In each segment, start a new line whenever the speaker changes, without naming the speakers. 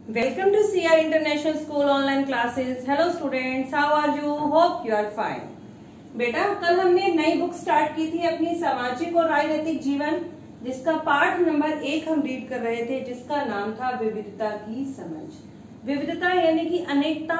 Welcome to CR International School online classes. Hello students, how are you? Hope you are fine. बेटा कल हमने नई book start की थी अपनी सामाजिक और राजनीतिक जीवन, जिसका पाठ नंबर 1 हम रीड कर रहे थे, जिसका नाम था विविधता की समझ। विविधता यानी कि अनेकता।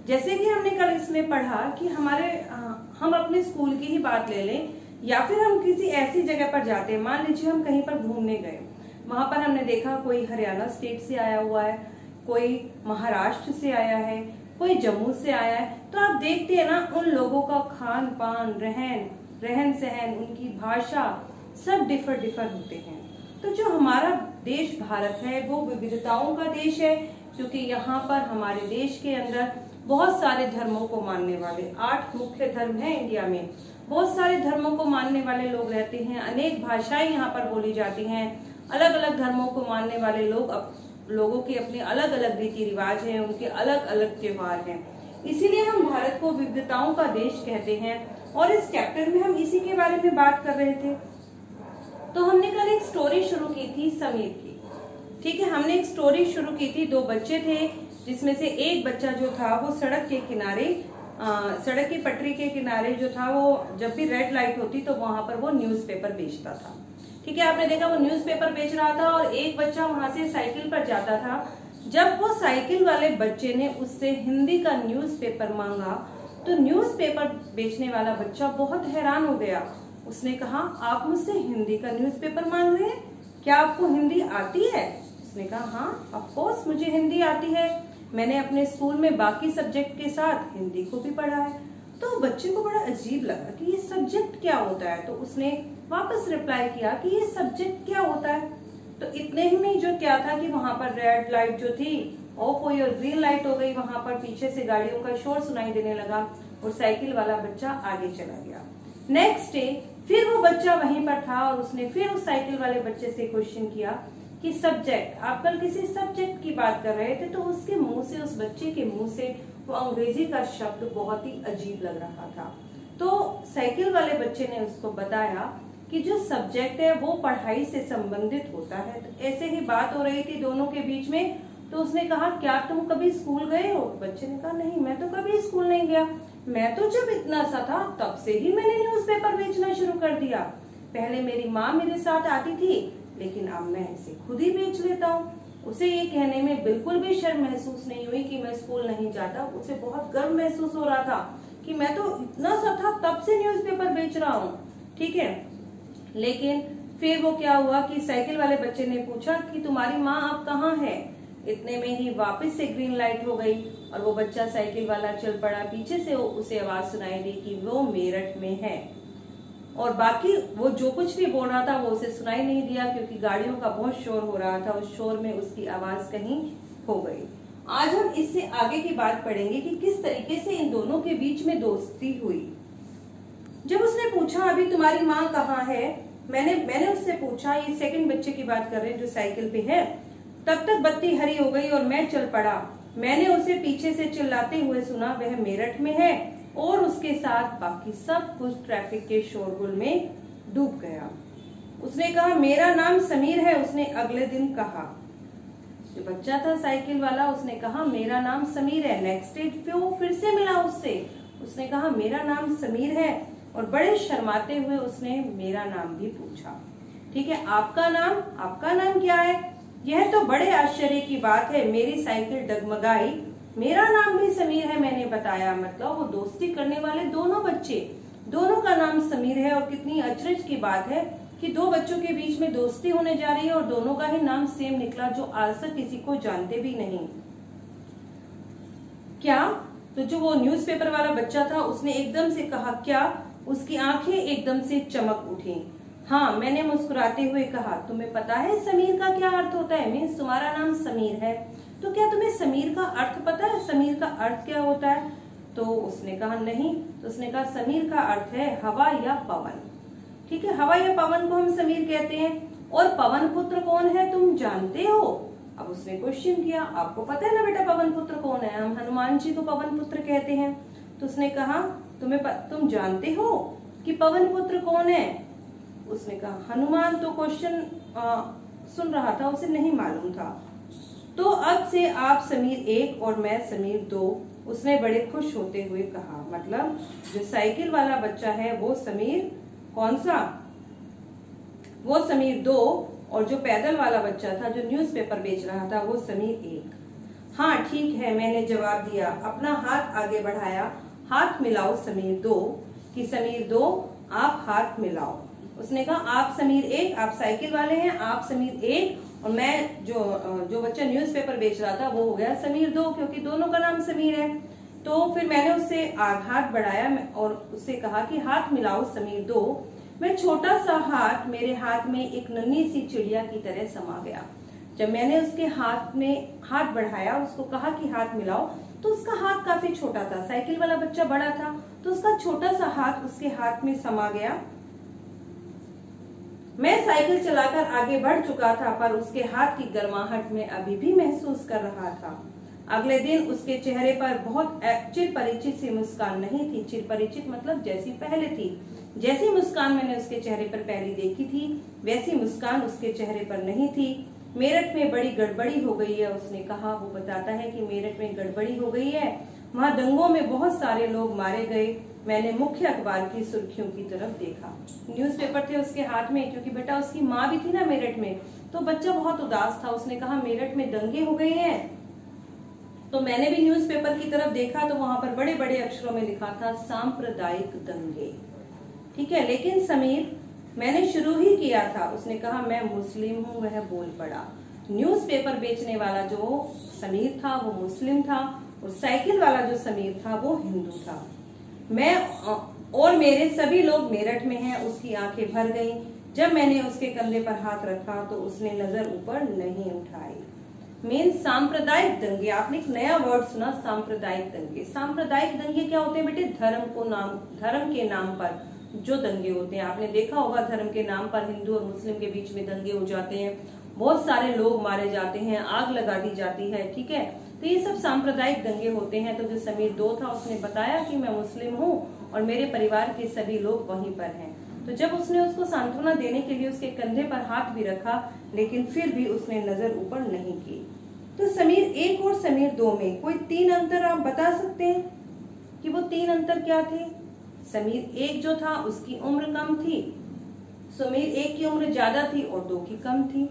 जैसे कि हमने कल इसमें पढ़ा कि हम अपने स्कूल की ही बात ले लें या फिर हम किसी ऐसी जगह पर जाते हैं, मान लीजिए हम कहीं पर घूमने गए, वहां पर हमने देखा कोई हरियाणा स्टेट से आया हुआ है, कोई महाराष्ट्र से आया है, कोई जम्मू से आया है, तो आप देखते हैं ना उन लोगों का खान पान, रहन सहन, उनकी भाषा सब डिफर होते हैं। तो जो हमारा देश भारत है वो विविधताओं का देश है, क्योंकि यहाँ पर हमारे देश के अंदर बहुत सारे धर्मों को मानने वाले 8 मुख्य धर्म है इंडिया में। बहुत सारे धर्मों को मानने वाले लोग रहते हैं, अनेक भाषाएं यहाँ पर बोली जाती हैं, अलग अलग धर्मों को मानने वाले लोगों के अपने अलग अलग रीति रिवाज हैं, उनके अलग अलग त्योहार हैं। इसीलिए हम भारत को विविधताओं का देश कहते हैं और इस चैप्टर में हम इसी के बारे में बात कर रहे थे। तो हमने कल एक स्टोरी शुरू की थी समीर की, ठीक है। हमने एक स्टोरी शुरू की थी, 2 बच्चे थे, जिसमें से एक बच्चा जो था वो सड़क की पटरी के किनारे जो था वो जब भी रेड लाइट होती तो वहां पर वो न्यूज़पेपर बेचता था, ठीक है। आपने देखा वो न्यूज़पेपर बेच रहा था और एक बच्चा वहां से साइकिल पर जाता था। जब वो साइकिल वाले बच्चे ने उससे हिंदी का न्यूज़पेपर मांगा तो न्यूज़पेपर बेचने वाला बच्चा बहुत हैरान हो गया। उसने कहा, आप मुझसे हिंदी का न्यूज़पेपर मांग रहे हैं, क्या आपको हिंदी आती है? उसने कहा, हाँ ऑफ कोर्स मुझे हिंदी आती है, मैंने अपने स्कूल में बाकी सब्जेक्ट के साथ हिंदी को भी पढ़ा है। तो बच्चे को बड़ा अजीब लगा कि ये सब्जेक्ट क्या होता है, तो उसने वापस रिप्लाई किया कि ये सब्जेक्ट क्या होता है। तो इतने ही में जो क्या था कि वहां पर रेड लाइट जो थी ऑफ हुई और ग्रीन लाइट हो गई, वहां पर पीछे से गाड़ियों का शोर सुनाई देने लगा और साइकिल वाला बच्चा आगे चला गया। नेक्स्ट डे फिर वो बच्चा वहीं पर था और उसने फिर उस साइकिल वाले बच्चे से क्वेश्चन किया कि सब्जेक्ट, आप कल किसी सब्जेक्ट की बात कर रहे थे, तो उसके मुंह से, उस बच्चे के मुंह से वो अंग्रेजी का शब्द बहुत ही अजीब लग रहा था। तो साइकिल वाले बच्चे ने उसको बताया कि जो सब्जेक्ट है वो पढ़ाई से संबंधित होता है। तो ऐसे ही बात हो रही थी दोनों के बीच में। तो उसने कहा, क्या तुम कभी स्कूल गए हो? बच्चे ने कहा, नहीं मैं तो कभी स्कूल नहीं गया, मैं तो जब इतना सा था तब से ही मैंने न्यूज़पेपर बेचना शुरू कर दिया। पहले मेरी माँ मेरे साथ आती थी, लेकिन अब मैं इसे खुद ही बेच लेता हूँ। उसे ये कहने में बिल्कुल भी शर्म महसूस नहीं हुई कि मैं स्कूल नहीं जाता। उसे बहुत गर्व महसूस हो रहा था कि मैं तो इतना सा था तब से न्यूज़पेपर बेच रहा हूँ, ठीक है। लेकिन फिर वो क्या हुआ कि साइकिल वाले बच्चे ने पूछा कि तुम्हारी माँ अब कहाँ है? इतने में ही वापस से ग्रीन लाइट हो गई और वो बच्चा साइकिल वाला चल पड़ा। पीछे से उसे आवाज सुनाई दी कि वो मेरठ में है, और बाकी वो जो कुछ भी बोल रहा था वो उसे सुनाई नहीं दिया, क्योंकि गाड़ियों का बहुत शोर हो रहा था। उस शोर में उसकी आवाज कहीं खो गई। आज हम इससे आगे की बात पढ़ेंगे कि किस तरीके से इन दोनों के बीच में दोस्ती हुई। जब उसने पूछा, अभी तुम्हारी माँ कहाँ है, मैंने उससे पूछा, ये सेकंड बच्चे की बात कर रहे हैं जो साइकिल पे है, तब तक बत्ती हरी हो गई और मैं चल पड़ा। मैंने उसे पीछे से चिल्लाते हुए सुना, वह मेरठ में है, और उसके साथ बाकी सब कुछ ट्रैफिक के शोरगुल में डूब गया। उसने कहा, मेरा नाम समीर है, उसने अगले दिन कहा। जो बच्चा था साइकिल वाला, उसने कहा मेरा नाम समीर है। नेक्स्ट डे फिर से मिला उसने कहा मेरा नाम समीर है, और बड़े शर्माते हुए उसने मेरा नाम भी पूछा, ठीक है। आपका नाम क्या है? यह तो बड़े आश्चर्य की बात है। मेरी साइकिल डगमगाई। मेरा नाम भी समीर है, मैंने बताया। मतलब वो दोस्ती करने वाले दोनों बच्चे, दोनों का नाम समीर है, और कितनी अचरज की बात है कि 2 बच्चों के बीच में दोस्ती होने जा रही है और दोनों का ही नाम सेम निकला, जो आज तक किसी को जानते भी नहीं। क्या? तो जो वो न्यूज़पेपर वाला बच्चा था उसने एकदम से कहा, क्या? उसकी आंखें एकदम से चमक उठी। हाँ, मैंने मुस्कुराते हुए कहा, तुम्हें पता है समीर का क्या अर्थ होता है? मीन्स तुम्हारा नाम समीर है, तो क्या तुम्हें समीर का अर्थ पता है? समीर का अर्थ क्या होता है? तो उसने कहा नहीं। तो उसने कहा समीर का अर्थ है हवा या पवन, ठीक है। हवा या पवन को हम समीर कहते हैं। और पवन पुत्र कौन है तुम जानते हो? अब उसने क्वेश्चन किया, आपको पता है ना बेटा पवन पुत्र कौन है? हम हनुमान जी को पवन पुत्र कहते हैं। तो उसने कहा तुम जानते हो कि पवन पुत्र कौन है? उसने कहा हनुमान। तो क्वेश्चन सुन रहा था, उसे नहीं मालूम था। तो अब से आप समीर 1 और मैं समीर 2, उसने बड़े खुश होते हुए कहा। मतलब जो साइकिल वाला बच्चा है वो समीर कौन सा, वो समीर 2, और जो पैदल वाला बच्चा था जो न्यूज़पेपर बेच रहा था वो समीर 1। हाँ ठीक है, मैंने जवाब दिया, अपना हाथ आगे बढ़ाया। हाथ मिलाओ समीर 2, कि समीर 2 आप हाथ मिलाओ। उसने कहा आप समीर 1, आप साइकिल वाले हैं, आप समीर 1, और मैं जो बच्चा न्यूज़पेपर बेच रहा था वो हो गया समीर 2, क्योंकि दोनों का नाम समीर है। तो फिर मैंने उससे हाथ बढ़ाया और उससे कहा कि हाथ मिलाओ समीर 2। मैं छोटा सा हाथ मेरे हाथ में एक नन्ही सी चिड़िया की तरह समा गया। जब मैंने उसके हाथ में हाथ बढ़ाया, उसको कहा कि हाथ मिलाओ, तो उसका हाथ काफी छोटा था। साइकिल वाला बच्चा बड़ा था, तो उसका छोटा सा हाथ उसके हाथ में समा गया। मैं साइकिल चलाकर आगे बढ़ चुका था, पर उसके हाथ की गर्माहट में अभी भी महसूस कर रहा था। अगले दिन उसके चेहरे पर बहुत चिरपरिचित सी मुस्कान नहीं थी। चिरपरिचित मतलब जैसी पहले थी। जैसी मुस्कान मैंने उसके चेहरे पर पहले देखी थी, वैसी मुस्कान उसके चेहरे पर नहीं थी। मेरठ में बड़ी गड़बड़ी हो गई है, उसने कहा। वो बताता है कि मेरठ में गड़बड़ी हो गई है, वहाँ दंगों में बहुत सारे लोग मारे गए। मैंने मुख्य अखबार की सुर्खियों की तरफ देखा। न्यूज़पेपर थे उसके हाथ में, क्योंकि बेटा उसकी माँ भी थी ना मेरठ में, तो बच्चा बहुत उदास था। उसने कहा मेरठ में दंगे हो गए हैं। तो मैंने भी न्यूज़पेपर की तरफ देखा, तो वहां पर बड़े बड़े अक्षरों में लिखा था सांप्रदायिक दंगे। ठीक है, लेकिन समीर मैंने शुरू ही किया था। उसने कहा मैं मुस्लिम हूँ, वह बोल पड़ा। न्यूज़पेपर बेचने वाला जो समीर था वो मुस्लिम था, और साइकिल वाला जो समीर था वो हिंदू था। मैं और मेरे सभी लोग मेरठ में हैं। उसकी आंखें भर गईं। जब मैंने उसके कंधे पर हाथ रखा तो उसने नजर ऊपर नहीं उठाई। मेन सांप्रदायिक दंगे, आपने एक नया वर्ड सुना, सांप्रदायिक दंगे। सांप्रदायिक दंगे क्या होते हैं बेटे? धर्म के नाम पर जो दंगे होते हैं। आपने देखा होगा धर्म के नाम पर हिंदू और मुस्लिम के बीच में दंगे हो जाते हैं, बहुत सारे लोग मारे जाते हैं, आग लगा दी जाती है। ठीक है, तो ये सब सांप्रदायिक दंगे होते हैं। तो जो समीर 2 था उसने बताया कि मैं मुस्लिम हूँ और मेरे परिवार के सभी लोग वहीं पर हैं। तो जब उसने उसको सांत्वना देने के लिए उसके कंधे पर हाथ भी रखा, लेकिन फिर भी उसने नजर ऊपर नहीं की। तो समीर 1 और समीर 2 में कोई 3 अंतर आप बता सकते हैं कि वो 3 अंतर क्या थे? समीर 1 जो था उसकी उम्र कम थी, समीर 1 की उम्र ज्यादा थी और 2 की कम थी।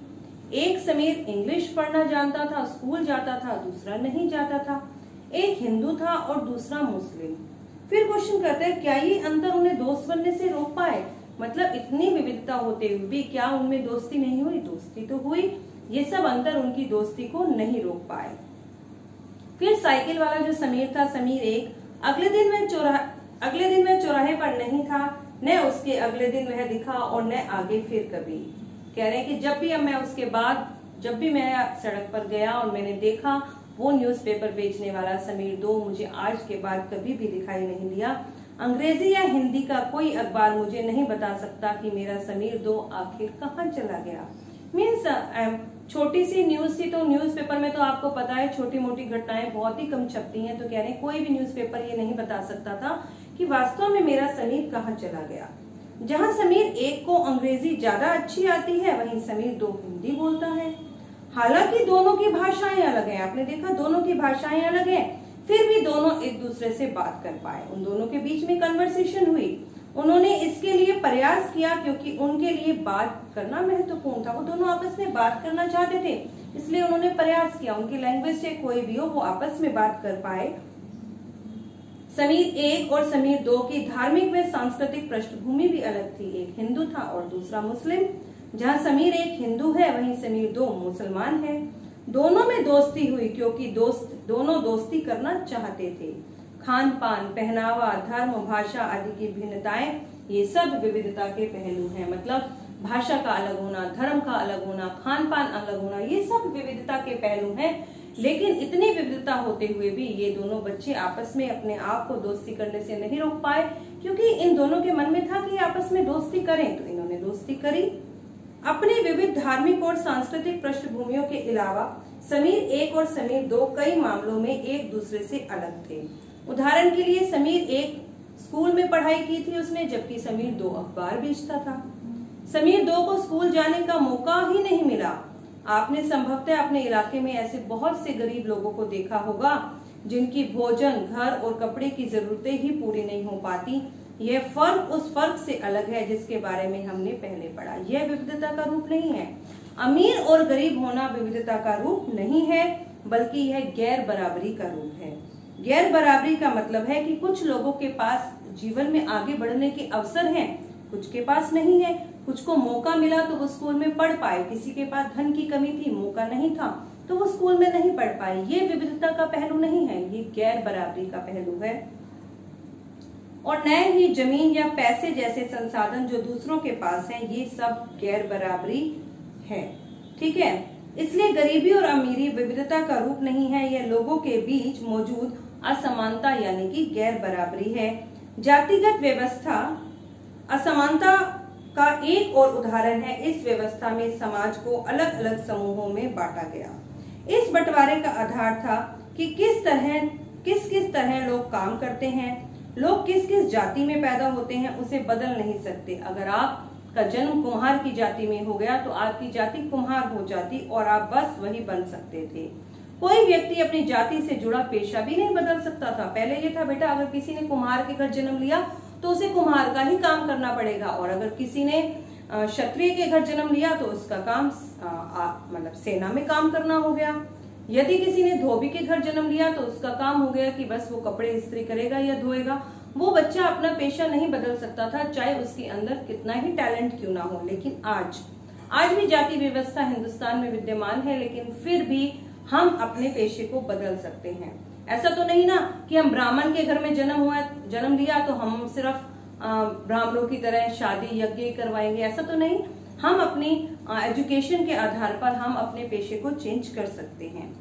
एक समीर इंग्लिश पढ़ना जानता था, स्कूल जाता था, दूसरा नहीं जाता था। एक हिंदू था और दूसरा मुस्लिम। फिर क्वेश्चन करते हैं क्या ये अंतर उन्हें दोस्त बनने से रोक पाए? मतलब इतनी विविधता होते हुए भी क्या उनमें दोस्ती नहीं हुई? दोस्ती तो हुई। ये सब अंतर उनकी दोस्ती को नहीं रोक पाए। फिर साइकिल वाला जो समीर था, समीर 1, अगले दिन वह चौराहे पर नहीं था, न उसके अगले दिन वह दिखा और न आगे फिर कभी। कह रहे हैं कि जब भी मैं सड़क पर गया और मैंने देखा वो न्यूज़पेपर बेचने वाला समीर 2 मुझे आज के बाद कभी भी दिखाई नहीं दिया। अंग्रेजी या हिंदी का कोई अखबार मुझे नहीं बता सकता कि मेरा समीर 2 आखिर कहाँ चला गया। मीन्स छोटी सी न्यूज थी, तो न्यूज़पेपर में तो आपको पता है छोटी मोटी घटनाएं बहुत ही कम छपती हैं। तो कह रहे हैं कोई भी न्यूज़पेपर ये नहीं बता सकता था कि वास्तव में मेरा समीर कहाँ चला गया। जहाँ समीर 1 को अंग्रेजी ज्यादा अच्छी आती है, वहीं समीर 2 हिंदी बोलता है। हालांकि दोनों की भाषाएं अलग हैं, आपने देखा दोनों की भाषाएं अलग हैं, फिर भी दोनों एक दूसरे से बात कर पाए। उन दोनों के बीच में कन्वर्सेशन हुई। उन्होंने इसके लिए प्रयास किया क्योंकि उनके लिए बात करना महत्वपूर्ण था। वो दोनों आपस में बात करना चाहते थे, इसलिए उन्होंने प्रयास किया उनकी लैंग्वेज से कोई भी हो वो आपस में बात कर पाए। समीर 1 और समीर 2 की धार्मिक व सांस्कृतिक पृष्ठभूमि भी अलग थी। एक हिंदू था और दूसरा मुस्लिम। जहाँ समीर 1 हिंदू है, वहीं समीर 2 मुसलमान है। दोनों में दोस्ती हुई क्योंकि दोनों दोस्ती करना चाहते थे। खान पान, पहनावा, धर्म, भाषा आदि की भिन्नताएं, ये सब विविधता के पहलू हैं। मतलब भाषा का अलग होना, धर्म का अलग होना, खान पान अलग होना, ये सब विविधता के पहलू हैं। लेकिन इतनी विविधता होते हुए भी ये दोनों बच्चे आपस में अपने आप को दोस्ती करने से नहीं रोक पाए, क्योंकि इन दोनों के मन में था कि आपस में दोस्ती करें, तो इन्होंने दोस्ती करी। अपने विविध धार्मिक और सांस्कृतिक पृष्ठभूमियों के अलावा समीर 1 और समीर 2 कई मामलों में एक दूसरे से अलग थे। उदाहरण के लिए समीर 1 स्कूल में पढ़ाई की थी उसने, जबकि समीर 2 अखबार बेचता था। समीर 2 को स्कूल जाने का मौका ही नहीं मिला। आपने संभवतः अपने इलाके में ऐसे बहुत से गरीब लोगों को देखा होगा जिनकी भोजन, घर और कपड़े की जरूरतें ही पूरी नहीं हो पाती। यह फर्क उस फर्क से अलग है जिसके बारे में हमने पहले पढ़ा। यह विविधता का रूप नहीं है। अमीर और गरीब होना विविधता का रूप नहीं है, बल्कि यह गैर बराबरी का रूप है। गैर बराबरी का मतलब है कि कुछ लोगों के पास जीवन में आगे बढ़ने के अवसर हैं, कुछ के पास नहीं है। कुछ को मौका मिला तो वो स्कूल में पढ़ पाए, किसी के पास धन की कमी थी, मौका नहीं था तो वो स्कूल में नहीं पढ़ पाए। ये विविधता का पहलू नहीं है, ये गैर बराबरी का पहलू है। और न ही जमीन या पैसे जैसे संसाधन जो दूसरों के पास हैं, ये सब गैर बराबरी है। ठीक है, इसलिए गरीबी और अमीरी विविधता का रूप नहीं है, यह लोगों के बीच मौजूद असमानता यानी कि गैर बराबरी है। जातिगत व्यवस्था असमानता का एक और उदाहरण है। इस व्यवस्था में समाज को अलग अलग समूहों में बांटा गया। इस बंटवारे का आधार था कि किस तरह लोग काम करते हैं। लोग किस किस जाति में पैदा होते हैं उसे बदल नहीं सकते। अगर आपका जन्म कुम्हार की जाति में हो गया तो आपकी जाति कुम्हार हो जाती और आप बस वही बन सकते थे। कोई व्यक्ति अपनी जाति से जुड़ा पेशा भी नहीं बदल सकता था। पहले ये था बेटा, अगर किसी ने कुम्हार के घर जन्म लिया तो उसे कुम्हार का ही काम करना पड़ेगा, और अगर किसी ने क्षत्रिय के घर जन्म लिया तो उसका काम मतलब सेना में काम करना हो गया। यदि किसी ने धोबी के घर जन्म लिया तो उसका काम हो गया कि बस वो कपड़े इस्त्री करेगा या धोएगा। वो बच्चा अपना पेशा नहीं बदल सकता था, चाहे उसके अंदर कितना ही टैलेंट क्यों ना हो। लेकिन आज भी जाति व्यवस्था हिंदुस्तान में विद्यमान है, लेकिन फिर भी हम अपने पेशे को बदल सकते हैं। ऐसा तो नहीं ना कि हम ब्राह्मण के घर में जन्म लिया तो हम सिर्फ ब्राह्मणों की तरह शादी यज्ञ करवाएंगे, ऐसा तो नहीं। हम अपनी एजुकेशन के आधार पर हम अपने पेशे को चेंज कर सकते हैं।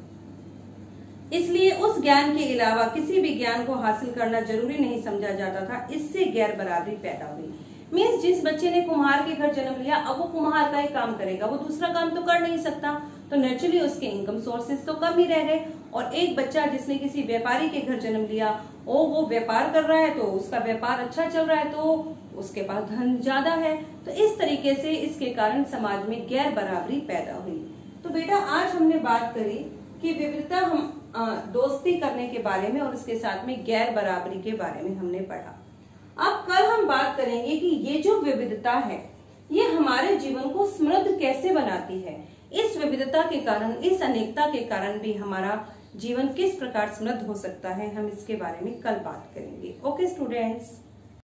इसलिए उस ज्ञान के अलावा किसी भी ज्ञान को हासिल करना जरूरी नहीं समझा जाता था। इससे गैर बराबरी पैदा हुई। मीन्स जिस बच्चे ने कुम्हार के घर जन्म लिया, अब वो कुम्हार का ही काम करेगा, वो दूसरा काम तो कर नहीं सकता, तो नेचुरली उसके इनकम सोर्सेज तो कम ही रह गए। और एक बच्चा जिसने किसी व्यापारी के घर जन्म लिया, वो व्यापार कर रहा है तो उसका व्यापार अच्छा चल रहा है तो उसके पास धन ज्यादा है। तो इस तरीके से इसके कारण समाज में गैर बराबरी पैदा हुई। तो बेटा आज हमने बात करी कि विविधता हम दोस्ती करने के बारे में और उसके साथ में गैर बराबरी के बारे में हमने पढ़ा। अब कल हम बात करेंगे कि ये जो विविधता है ये हमारे जीवन को समृद्ध कैसे बनाती है। इस विविधता के कारण, इस अनेकता के कारण भी हमारा जीवन किस प्रकार समृद्ध हो सकता है, हम इसके बारे में कल बात करेंगे। Okay students.